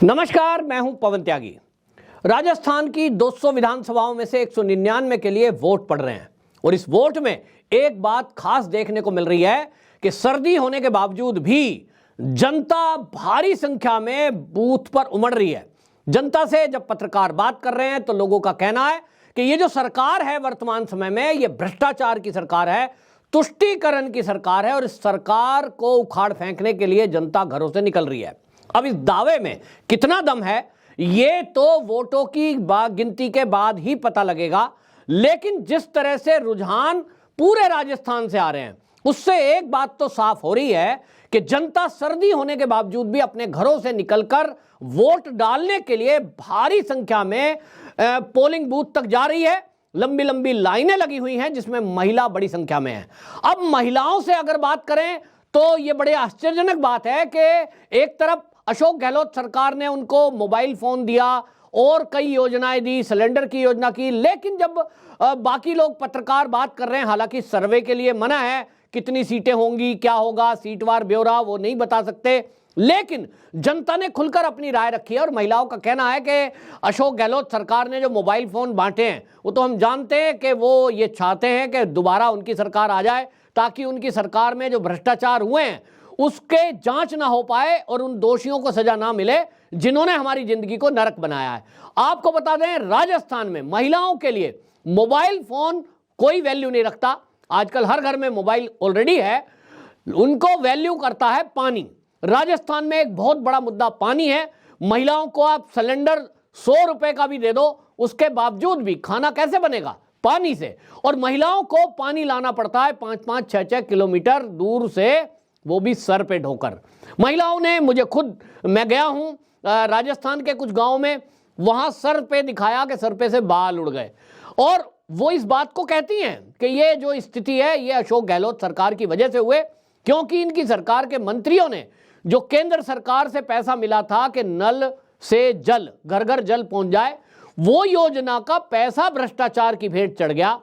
नमस्कार, मैं हूं पवन त्यागी। राजस्थान की 200 विधानसभाओं में से 199 के लिए वोट पड़ रहे हैं और इस वोट में एक बात खास देखने को मिल रही है कि सर्दी होने के बावजूद भी जनता भारी संख्या में बूथ पर उमड़ रही है। जनता से जब पत्रकार बात कर रहे हैं तो लोगों का कहना है कि ये जो सरकार है वर्तमान समय में, ये भ्रष्टाचार की सरकार है, तुष्टीकरण की सरकार है और इस सरकार को उखाड़ फेंकने के लिए जनता घरों से निकल रही है। अब इस दावे में कितना दम है ये तो वोटों की गिनती के बाद ही पता लगेगा, लेकिन जिस तरह से रुझान पूरे राजस्थान से आ रहे हैं उससे एक बात तो साफ हो रही है कि जनता सर्दी होने के बावजूद भी अपने घरों से निकलकर वोट डालने के लिए भारी संख्या में पोलिंग बूथ तक जा रही है। लंबी लंबी लाइनें लगी हुई हैं जिसमें महिला बड़ी संख्या में है। अब महिलाओं से अगर बात करें तो यह बड़े आश्चर्यजनक बात है कि एक तरफ अशोक गहलोत सरकार ने उनको मोबाइल फोन दिया और कई योजनाएं दी, सिलेंडर की योजना की, लेकिन जब बाकी लोग पत्रकार बात कर रहे हैं, हालांकि सर्वे के लिए मना है, कितनी सीटें होंगी, क्या होगा, सीटवार ब्यौरा वो नहीं बता सकते, लेकिन जनता ने खुलकर अपनी राय रखी है। और महिलाओं का कहना है कि अशोक गहलोत सरकार ने जो मोबाइल फोन बांटे हैं वो तो हम जानते हैं कि वो ये चाहते हैं कि दोबारा उनकी सरकार आ जाए ताकि उनकी सरकार में जो भ्रष्टाचार हुए हैं उसके जांच ना हो पाए और उन दोषियों को सजा ना मिले जिन्होंने हमारी जिंदगी को नरक बनाया है। आपको बता दें, राजस्थान में महिलाओं के लिए मोबाइल फोन कोई वैल्यू नहीं रखता। आजकल हर घर में मोबाइल ऑलरेडी है, उनको वैल्यू करता है पानी। राजस्थान में एक बहुत बड़ा मुद्दा पानी है। महिलाओं को आप सिलेंडर 100 रुपए का भी दे दो, उसके बावजूद भी खाना कैसे बनेगा? पानी से। और महिलाओं को पानी लाना पड़ता है 5-5, 6-6 किलोमीटर दूर से, वो भी सर पे ढोकर। महिलाओं ने मुझे खुद, मैं गया हूं राजस्थान के कुछ गांव में, वहां सर पे दिखाया कि सर पे से बाल उड़ गए और वो इस बात को कहती हैं कि ये जो स्थिति है ये अशोक गहलोत सरकार की वजह से हुए, क्योंकि इनकी सरकार के मंत्रियों ने जो केंद्र सरकार से पैसा मिला था कि नल से जल, घर घर जल पहुंच जाए, वो योजना का पैसा भ्रष्टाचार की भेंट चढ़ गया,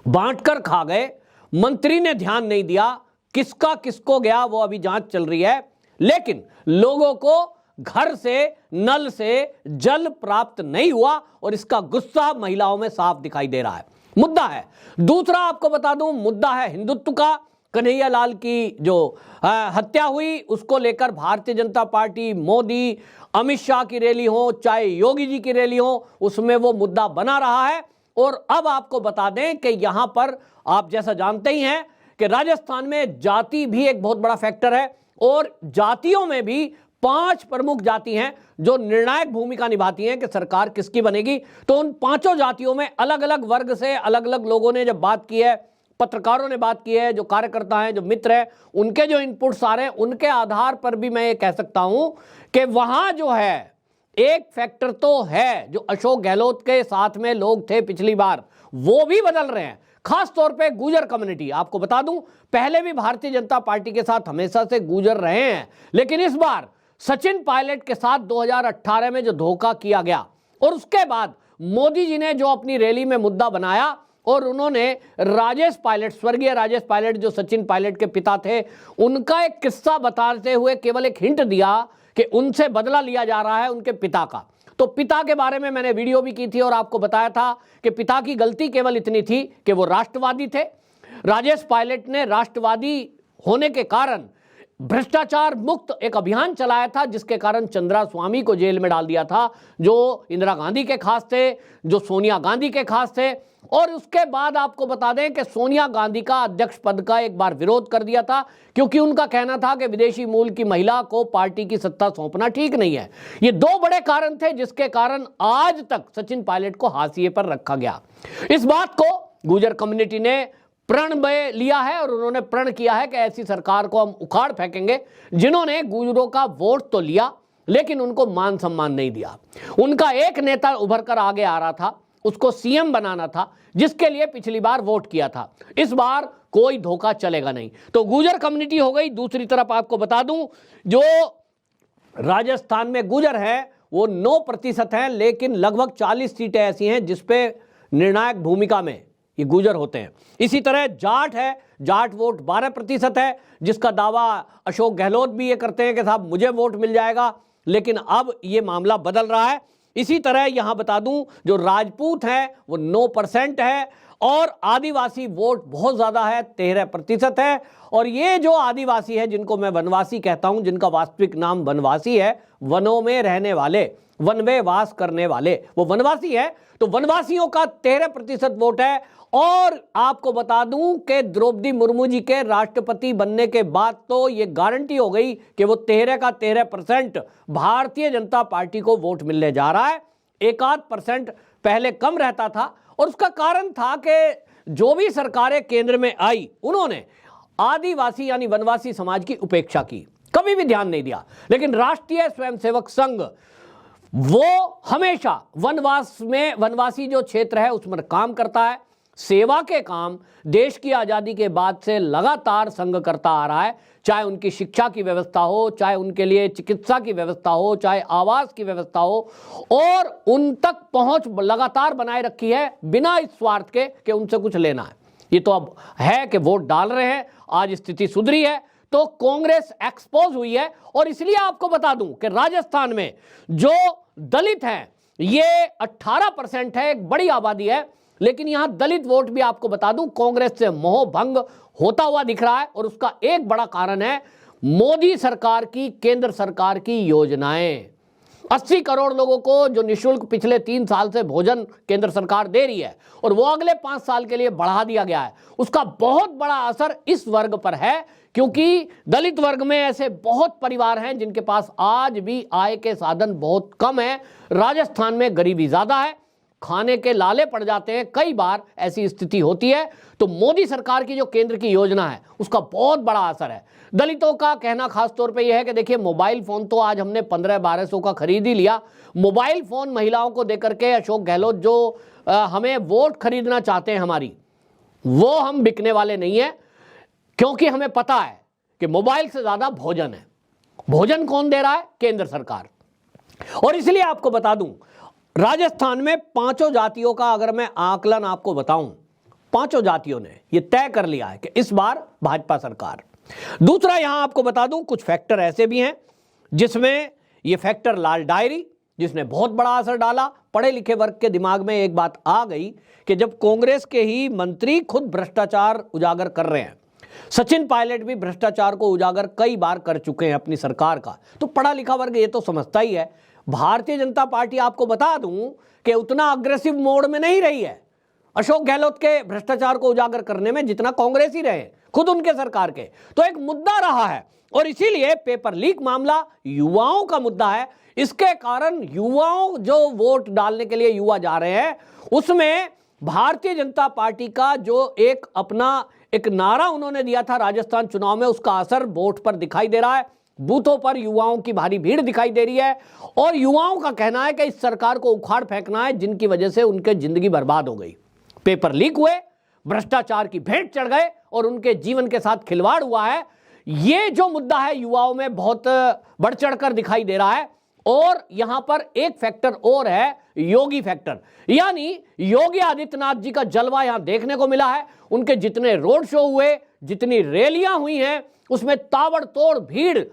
बांटकर खा गए। मंत्री ने ध्यान नहीं दिया, किसका किसको गया वो अभी जांच चल रही है, लेकिन लोगों को घर से, नल से जल प्राप्त नहीं हुआ और इसका गुस्सा महिलाओं में साफ दिखाई दे रहा है। मुद्दा है दूसरा, आपको बता दूं, मुद्दा है हिंदुत्व का। कन्हैया लाल की जो हत्या हुई उसको लेकर भारतीय जनता पार्टी, मोदी, अमित शाह की रैली हो चाहे योगी जी की रैली हो, उसमें वो मुद्दा बना रहा है। और अब आपको बता दें कि यहां पर आप जैसा जानते ही हैं कि राजस्थान में जाति भी एक बहुत बड़ा फैक्टर है और जातियों में भी 5 प्रमुख जाति हैं जो निर्णायक भूमिका निभाती हैं कि सरकार किसकी बनेगी। तो उन 5 जातियों में अलग अलग वर्ग से अलग अलग लोगों ने जब बात की है, पत्रकारों ने बात की है, जो कार्यकर्ता हैं, जो मित्र हैं, उनके जो इनपुट्स आ रहे हैं, उनके आधार पर भी मैं ये कह सकता हूं कि वहां जो है एक फैक्टर तो है, जो अशोक गहलोत के साथ में लोग थे पिछली बार, वो भी बदल रहे हैं। खास तौर पे गुर्जर कम्युनिटी। आपको बता दूं, पहले भी भारतीय जनता पार्टी के साथ हमेशा से गुर्जर रहे हैं, लेकिन इस बार सचिन पायलट के साथ 2018 में जो धोखा किया गया और उसके बाद मोदी जी ने जो अपनी रैली में मुद्दा बनाया और उन्होंने राजेश पायलट, स्वर्गीय राजेश पायलट जो सचिन पायलट के पिता थे, उनका एक किस्सा बताते हुए केवल एक हिंट दिया कि उनसे बदला लिया जा रहा है उनके पिता का। तो पिता के बारे में मैंने वीडियो भी की थी और आपको बताया था कि पिता की गलती केवल इतनी थी कि वो राष्ट्रवादी थे। राजेश पायलट ने राष्ट्रवादी होने के कारण भ्रष्टाचार मुक्त एक अभियान चलाया था, जिसके कारण चंद्रा स्वामी को जेल में डाल दिया था, जो इंदिरा गांधी के खास थे, जो सोनिया गांधी के खास थे। और उसके बाद आपको बता दें कि सोनिया गांधी का अध्यक्ष पद का एक बार विरोध कर दिया था, क्योंकि उनका कहना था कि विदेशी मूल की महिला को पार्टी की सत्ता सौंपना ठीक नहीं है। ये 2 बड़े कारण थे जिसके कारण आज तक सचिन पायलट को हाशिए पर रखा गया। इस बात को गुर्जर कम्युनिटी ने प्रण में लिया है और उन्होंने प्रण किया है कि ऐसी सरकार को हम उखाड़ फेंकेंगे जिन्होंने गुर्जरों का वोट तो लिया लेकिन उनको मान सम्मान नहीं दिया। उनका एक नेता उभर कर आगे आ रहा था, उसको सीएम बनाना था, जिसके लिए पिछली बार वोट किया था। इस बार कोई धोखा चलेगा नहीं। तो गुर्जर कम्युनिटी हो गई। दूसरी तरफ आपको बता दूं, जो राजस्थान में गुर्जर है वो 9% हैं, लेकिन लगभग 40 सीटें ऐसी हैं जिसपे निर्णायक भूमिका में ये गुर्जर होते हैं। इसी तरह जाट है, जाट वोट 12% है, जिसका दावा अशोक गहलोत भी ये करते हैं कि साहब मुझे वोट मिल जाएगा। लेकिन अब ये मामला बदल रहा है। इसी तरह यहां बता दूं, जो राजपूत हैं वो 9% है और आदिवासी वोट बहुत ज्यादा है, 13% है। और ये जो आदिवासी है, जिनको मैं वनवासी कहता हूं, जिनका वास्तविक नाम वनवासी है, वनों में रहने वाले, वन में वास करने वाले, वो वनवासी है। तो वनवासियों का 13% वोट है। और आपको बता दूं कि द्रौपदी मुर्मू जी के राष्ट्रपति बनने के बाद तो ये गारंटी हो गई कि वो 13 का 13% भारतीय जनता पार्टी को वोट मिलने जा रहा है। 1-8% पहले कम रहता था और उसका कारण था कि जो भी सरकारें केंद्र में आई, उन्होंने आदिवासी यानी वनवासी समाज की उपेक्षा की, कभी भी ध्यान नहीं दिया। लेकिन राष्ट्रीय स्वयंसेवक संघ वो हमेशा वनवासी जो क्षेत्र है उसमें काम करता है। सेवा के काम देश की आजादी के बाद से लगातार संघ करता आ रहा है, चाहे उनकी शिक्षा की व्यवस्था हो, चाहे उनके लिए चिकित्सा की व्यवस्था हो, चाहे आवास की व्यवस्था हो, और उन तक पहुंच लगातार बनाए रखी है बिना इस स्वार्थ के कि उनसे कुछ लेना है। ये तो अब है कि वोट डाल रहे हैं, आज स्थिति सुधरी है तो कांग्रेस एक्सपोज हुई है। और इसलिए आपको बता दूं कि राजस्थान में जो दलित हैं ये 18% है, एक बड़ी आबादी है। लेकिन यहां दलित वोट भी आपको बता दूं कांग्रेस से मोह भंग होता हुआ दिख रहा है। और उसका एक बड़ा कारण है मोदी सरकार की, केंद्र सरकार की योजनाएं। 80 करोड़ लोगों को जो निःशुल्क पिछले 3 साल से भोजन केंद्र सरकार दे रही है और वो अगले 5 साल के लिए बढ़ा दिया गया है, उसका बहुत बड़ा असर इस वर्ग पर है। क्योंकि दलित वर्ग में ऐसे बहुत परिवार हैं जिनके पास आज भी आय के साधन बहुत कम है। राजस्थान में गरीबी ज्यादा है, खाने के लाले पड़ जाते हैं, कई बार ऐसी स्थिति होती है। तो मोदी सरकार की जो केंद्र की योजना है उसका बहुत बड़ा असर है। दलितों का कहना खास तौर पे यह है कि देखिए, मोबाइल फोन तो आज हमने 1500-1200 का खरीद ही लिया। मोबाइल फोन महिलाओं को देकर के अशोक गहलोत जो हमें वोट खरीदना चाहते हैं हमारी, वो हम बिकने वाले नहीं है। क्योंकि हमें पता है कि मोबाइल से ज्यादा भोजन है। भोजन कौन दे रहा है? केंद्र सरकार। और इसलिए आपको बता दूं, राजस्थान में 5 जातियों का अगर मैं आकलन आपको बताऊं, 5 जातियों ने यह तय कर लिया है कि इस बार भाजपा सरकार। दूसरा, यहां आपको बता दूं कुछ फैक्टर ऐसे भी हैं जिसमें यह फैक्टर लाल डायरी, जिसने बहुत बड़ा असर डाला। पढ़े लिखे वर्ग के दिमाग में एक बात आ गई कि जब कांग्रेस के ही मंत्री खुद भ्रष्टाचार उजागर कर रहे हैं, सचिन पायलट भी भ्रष्टाचार को उजागर कई बार कर चुके हैं अपनी सरकार का, तो पढ़ा लिखा वर्ग ये तो समझता ही है। भारतीय जनता पार्टी आपको बता दूं कि उतना अग्रेसिव मोड में नहीं रही है अशोक गहलोत के भ्रष्टाचार को उजागर करने में जितना कांग्रेस ही रहे खुद उनके सरकार के। तो एक मुद्दा रहा है और इसीलिए पेपर लीक मामला युवाओं का मुद्दा है। इसके कारण युवाओं जो वोट डालने के लिए युवा जा रहे हैं, उसमें भारतीय जनता पार्टी का जो एक अपना एक नारा उन्होंने दिया था राजस्थान चुनाव में, उसका असर वोट पर दिखाई दे रहा है। बूथों पर युवाओं की भारी भीड़ दिखाई दे रही है और युवाओं का कहना है कि इस सरकार को उखाड़ फेंकना है जिनकी वजह से उनके जिंदगी बर्बाद हो गई। पेपर लीक हुए, भ्रष्टाचार की भेंट चढ़ गए और उनके जीवन के साथ खिलवाड़ हुआ है। यह जो मुद्दा है युवाओं में बहुत बढ़ चढ़कर दिखाई दे रहा है। और यहां पर एक फैक्टर और है, योगी फैक्टर, यानी योगी आदित्यनाथ जी का जलवा यहां देखने को मिला है। उनके जितने रोड शो हुए, जितनी रैलियां हुई हैं, उसमें ताबड़तोड़ भीड़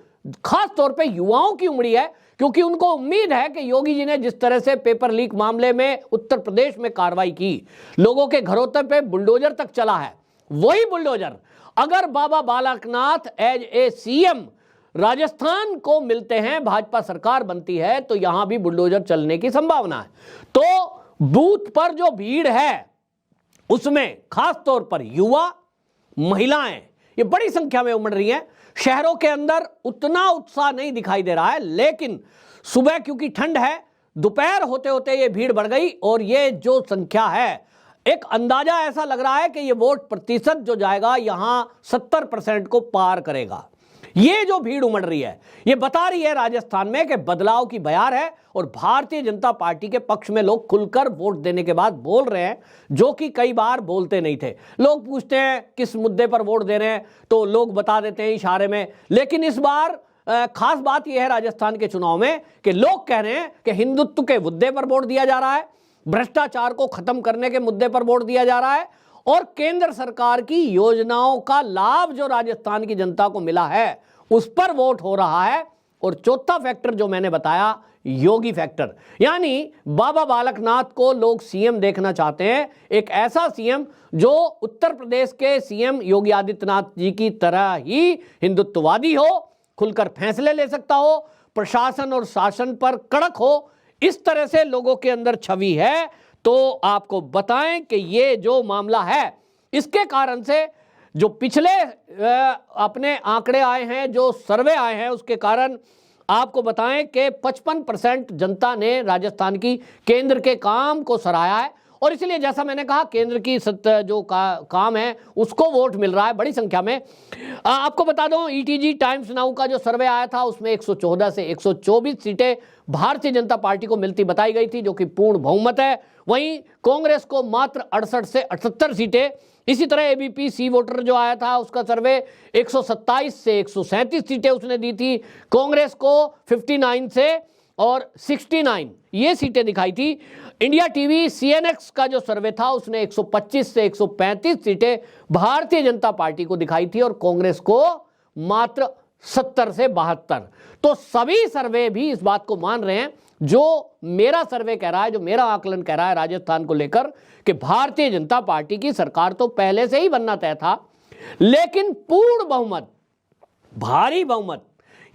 खास तौर पे युवाओं की उमड़ी है। क्योंकि उनको उम्मीद है कि योगी जी ने जिस तरह से पेपर लीक मामले में उत्तर प्रदेश में कार्रवाई की, लोगों के घरों तक पे बुलडोजर तक चला है, वही बुलडोजर अगर Baba Balaknath as a CM Rajasthan को मिलते हैं, भाजपा सरकार बनती है, तो यहां भी बुलडोजर चलने की संभावना है। तो बूथ पर जो भीड़ है उसमें खास तौर पर युवा, महिलाएं ये बड़ी संख्या में उमड़ रही हैं। शहरों के अंदर उतना उत्साह नहीं दिखाई दे रहा है, लेकिन सुबह क्योंकि ठंड है, दोपहर होते होते ये भीड़ बढ़ गई और ये जो संख्या है, एक अंदाजा ऐसा लग रहा है कि ये वोट प्रतिशत जो जाएगा यहां 70% को पार करेगा। ये जो भीड़ उमड़ रही है ये बता रही है राजस्थान में कि बदलाव की बयार है और भारतीय जनता पार्टी के पक्ष में लोग खुलकर वोट देने के बाद बोल रहे हैं, जो कि कई बार बोलते नहीं थे। लोग पूछते हैं किस मुद्दे पर वोट दे रहे हैं, तो लोग बता देते हैं इशारे में। लेकिन इस बार खास बात यह है राजस्थान के चुनाव में कि लोग कह रहे हैं कि हिंदुत्व के मुद्दे पर वोट दिया जा रहा है, भ्रष्टाचार को खत्म करने के मुद्दे पर वोट दिया जा रहा है और केंद्र सरकार की योजनाओं का लाभ जो राजस्थान की जनता को मिला है उस पर वोट हो रहा है। और चौथा फैक्टर जो मैंने बताया, योगी फैक्टर, यानी बाबा बालकनाथ को लोग सीएम देखना चाहते हैं, एक ऐसा सीएम जो उत्तर प्रदेश के सीएम योगी आदित्यनाथ जी की तरह ही हिंदुत्ववादी हो, खुलकर फैसले ले सकता हो, प्रशासन और शासन पर कड़क हो, इस तरह से लोगों के अंदर छवि है। तो आपको बताएं कि ये जो मामला है, इसके कारण से जो पिछले अपने आंकड़े आए हैं, जो सर्वे आए हैं, उसके कारण आपको बताएं कि 55% जनता ने राजस्थान की केंद्र के काम को सराहा है। और इसलिए जैसा मैंने कहा, केंद्र की जो काम है उसको वोट मिल रहा है बड़ी संख्या में। आपको बता दूं, ईटीजी टाइम्स नाउ का जो सर्वे आया था उसमें 114 से 124 सीटें भारतीय जनता पार्टी को मिलती बताई गई थी, जो कि पूर्ण बहुमत है। वहीं कांग्रेस को मात्र 68 से 78 सीटें। इसी तरह एबीपी सी वोटर जो आया था उसका सर्वे 127 से 137 सीटें उसने दी थी, कांग्रेस को 59 से और 69 ये सीटें दिखाई थी। इंडिया टीवी सीएनएक्स का जो सर्वे था उसने 125 से 135 सीटें भारतीय जनता पार्टी को दिखाई थी और कांग्रेस को मात्र 70 से 72। तो सभी सर्वे भी इस बात को मान रहे हैं जो मेरा सर्वे कह रहा है, जो मेरा आकलन कह रहा है राजस्थान को लेकर, कि भारतीय जनता पार्टी की सरकार तो पहले से ही बनना तय था, लेकिन पूर्ण बहुमत, भारी बहुमत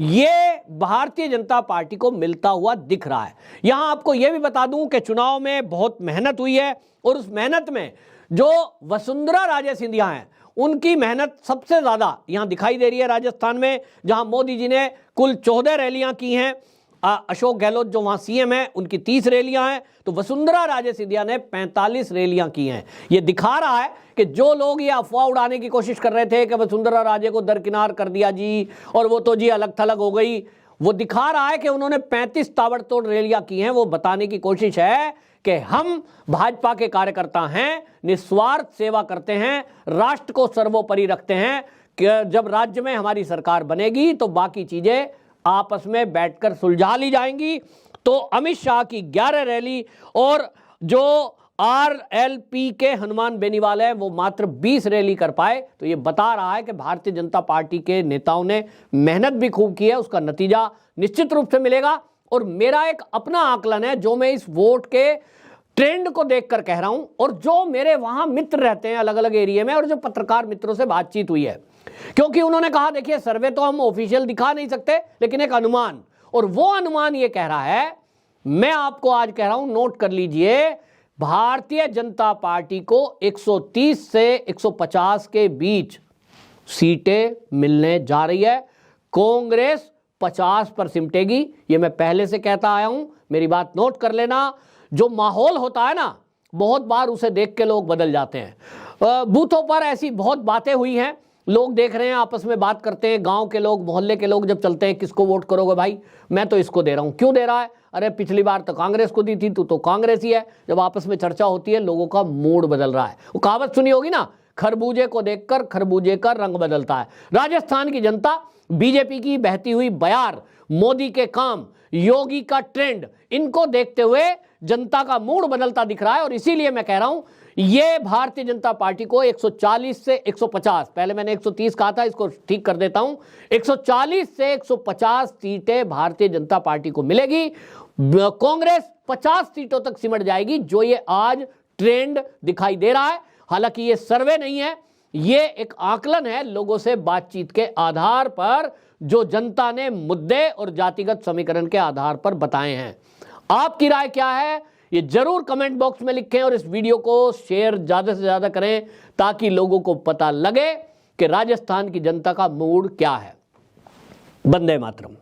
ये भारतीय जनता पार्टी को मिलता हुआ दिख रहा है। यहां आपको यह भी बता दूं कि चुनाव में बहुत मेहनत हुई है और उस मेहनत में जो वसुंधरा राजे सिंधिया हैं उनकी मेहनत सबसे ज्यादा यहां दिखाई दे रही है राजस्थान में, जहां मोदी जी ने कुल 14 रैलियां की हैं, अशोक गहलोत जो वहां सीएम है उनकी 30 रैलियां हैं, तो वसुंधरा राजे सिंधिया ने 45 रैलियां की हैं। यह दिखा रहा है कि जो लोग ये अफवाह उड़ाने की कोशिश कर रहे थे कि वसुंधरा राजे को दरकिनार कर दिया जी और वो तो जी अलग थलग हो गई, वो दिखा रहा है कि उन्होंने 35 ताबड़तोड़ रैलियां की हैं। वो बताने की कोशिश है कि हम भाजपा के कार्यकर्ता हैं, निस्वार्थ सेवा करते हैं, राष्ट्र को सर्वोपरि रखते हैं, कि जब राज्य में हमारी सरकार बनेगी तो बाकी चीजें आपस में बैठकर सुलझा ली जाएंगी। तो अमित शाह की 11 रैली और जो आरएलपी के हनुमान बेनीवाल है वो मात्र 20 रैली कर पाए, तो ये बता रहा है कि भारतीय जनता पार्टी के नेताओं ने मेहनत भी खूब की है, उसका नतीजा निश्चित रूप से मिलेगा। और मेरा एक अपना आकलन है जो मैं इस वोट के ट्रेंड को देखकर कह रहा हूं, और जो मेरे वहां मित्र रहते हैं अलग अलग एरिया में और जो पत्रकार मित्रों से बातचीत हुई है, क्योंकि उन्होंने कहा देखिए सर्वे तो हम ऑफिशियल दिखा नहीं सकते, लेकिन एक अनुमान, और वो अनुमान ये कह रहा है, मैं आपको आज कह रहा हूं, नोट कर लीजिए, भारतीय जनता पार्टी को 130 से 150 के बीच सीटें मिलने जा रही है, कांग्रेस 50 पर सिमटेगी। ये मैं पहले से कहता आया हूं, मेरी बात नोट कर लेना। जो माहौल होता है ना, बहुत बार उसे देख के लोग बदल जाते हैं। बूथों पर ऐसी बहुत बातें हुई हैं, लोग देख रहे हैं, आपस में बात करते हैं, गांव के लोग, मोहल्ले के लोग जब चलते हैं, किसको वोट करोगे भाई, मैं तो इसको दे रहा हूं। क्यों दे रहा है, अरे पिछली बार तो कांग्रेस को दी थी, तू तो कांग्रेस ही है। जब आपस में चर्चा होती है लोगों का मूड बदल रहा है। वो कहावत सुनी होगी ना, खरबूजे को देखकर खरबूजे का रंग बदलता है। राजस्थान की जनता बीजेपी की बहती हुई बयार, मोदी के काम, योगी का ट्रेंड, इनको देखते हुए जनता का मूड बदलता दिख रहा है। और इसीलिए मैं कह रहा हूं ये भारतीय जनता पार्टी को 140 से 150, पहले मैंने 130 कहा था, इसको ठीक कर देता हूं, 140 से 150 सीटें भारतीय जनता पार्टी को मिलेगी। कांग्रेस 50 सीटों तक सिमट जाएगी, जो ये आज ट्रेंड दिखाई दे रहा है। हालांकि ये सर्वे नहीं है, ये एक आकलन है लोगों से बातचीत के आधार पर, जो जनता ने मुद्दे और जातिगत समीकरण के आधार पर बताए हैं। आपकी राय क्या है ये जरूर कमेंट बॉक्स में लिखें और इस वीडियो को शेयर ज्यादा से ज्यादा करें, ताकि लोगों को पता लगे कि राजस्थान की जनता का मूड क्या है। वंदे मातरम।